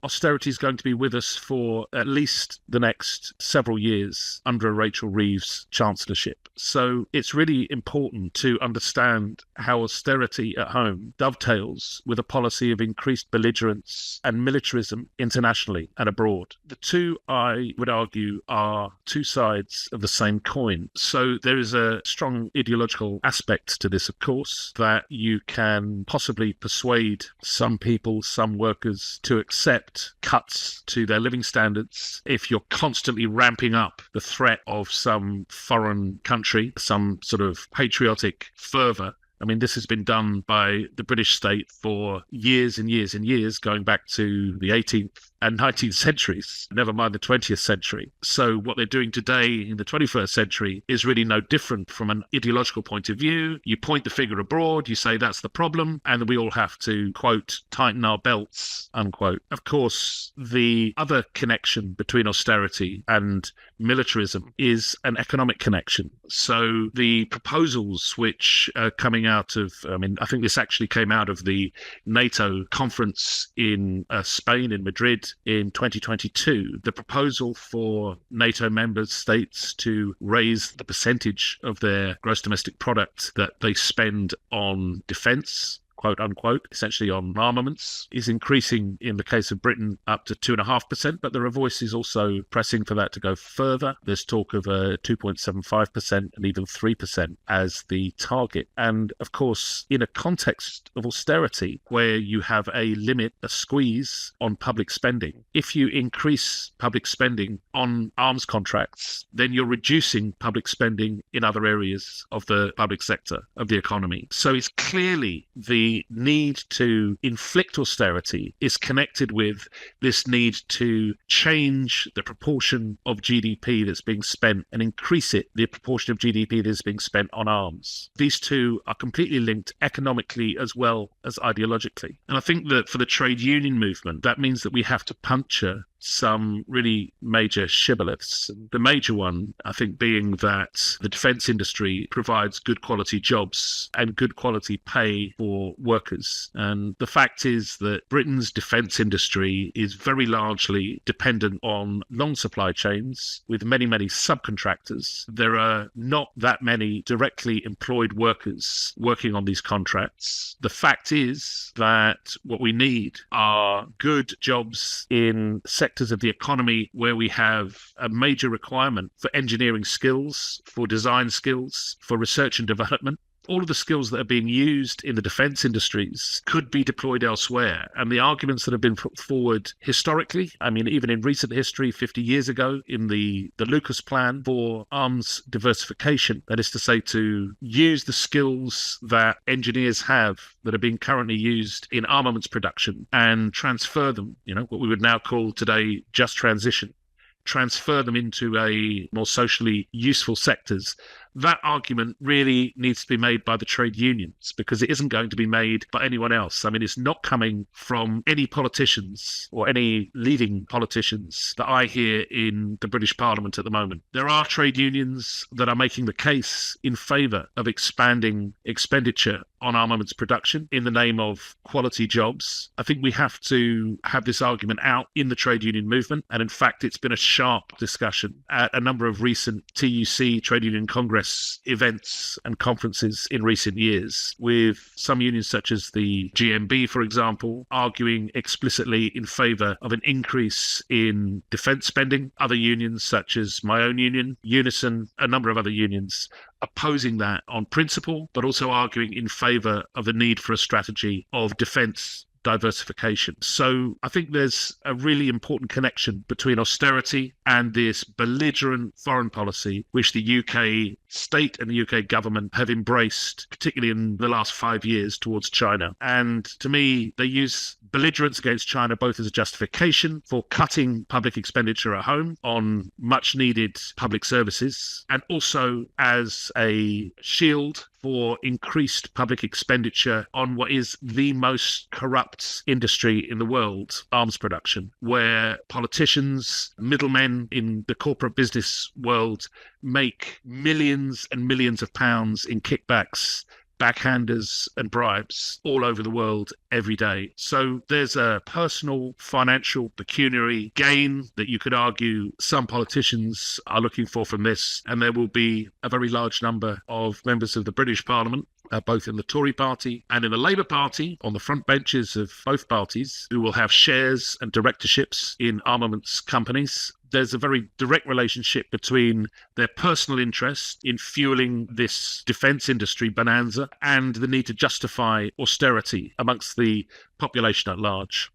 austerity is going to be with us for at least the next several years under Rachel Reeves' chancellorship. So it's really important to understand how austerity at home dovetails with a policy of increased belligerence and militarism internationally and abroad. The two, I would argue, are two sides of the same coin. So there is a strong ideological aspect to this, of course, that you can possibly persuade some people, some workers, to accept cuts to their living standards if you're constantly ramping up the threat of some foreign country, some sort of patriotic fervour. I mean, this has been done by the British state for years and years and years, going back to the 18th and 19th centuries, never mind the 20th century. So what they're doing today in the 21st century is really no different from an ideological point of view. You point the finger abroad, you say that's the problem, and we all have to, quote, tighten our belts, unquote. Of course, the other connection between austerity and militarism is an economic connection. So the proposals which are coming out of, I think this actually came out of the NATO conference in Spain, in Madrid, in 2022, the proposal for NATO member states to raise the percentage of their gross domestic product that they spend on defence, quote unquote, essentially on armaments, is increasing in the case of Britain up to 2.5%, but there are voices also pressing for that to go further. There's talk of 2.75% and even 3% as the target. And of course, in a context of austerity where you have a limit, a squeeze on public spending, if you increase public spending on arms contracts, then you're reducing public spending in other areas of the public sector, of the economy. So it's clearly the need to inflict austerity is connected with this need to change the proportion of GDP that's being spent and increase it, the proportion of GDP that's being spent on arms. These two are completely linked economically as well as ideologically. And I think that for the trade union movement, that means that we have to puncture some really major shibboleths. The major one, I think, being that the defence industry provides good quality jobs and good quality pay for workers. And the fact is that Britain's defence industry is very largely dependent on long supply chains with many, many subcontractors. There are not that many directly employed workers working on these contracts. The fact is that what we need are good jobs in sectors of the economy where we have a major requirement for engineering skills, for design skills, for research and development. All of the skills that are being used in the defence industries could be deployed elsewhere. And the arguments that have been put forward historically, even in recent history, 50 years ago, in the Lucas plan for arms diversification, that is to say, to use the skills that engineers have that are being currently used in armaments production and transfer them, what we would now call today just transition, transfer them into a more socially useful sectors. That argument really needs to be made by the trade unions because it isn't going to be made by anyone else. It's not coming from any politicians or any leading politicians that I hear in the British Parliament at the moment. There are trade unions that are making the case in favour of expanding expenditure on armaments production in the name of quality jobs. I think we have to have this argument out in the trade union movement. And in fact, it's been a sharp discussion at a number of recent TUC, Trade Union Congress events and conferences in recent years, with some unions such as the GMB, for example, arguing explicitly in favour of an increase in defence spending. Other unions such as my own union, Unison, a number of other unions opposing that on principle, but also arguing in favour of the need for a strategy of defence diversification. So I think there's a really important connection between austerity and this belligerent foreign policy, which the UK state and the UK government have embraced, particularly in the last 5 years, towards China. And to me, they use belligerence against China both as a justification for cutting public expenditure at home on much needed public services, and also as a shield for increased public expenditure on what is the most corrupt industry in the world, arms production, where politicians, middlemen in the corporate business world make millions and millions of pounds in kickbacks backhanders and bribes all over the world every day. So there's a personal, financial, pecuniary gain that you could argue some politicians are looking for from this. And there will be a very large number of members of the British Parliament, both in the Tory party and in the Labour Party, on the front benches of both parties, who will have shares and directorships in armaments companies. There's a very direct relationship between their personal interest in fueling this defence industry bonanza and the need to justify austerity amongst the population at large.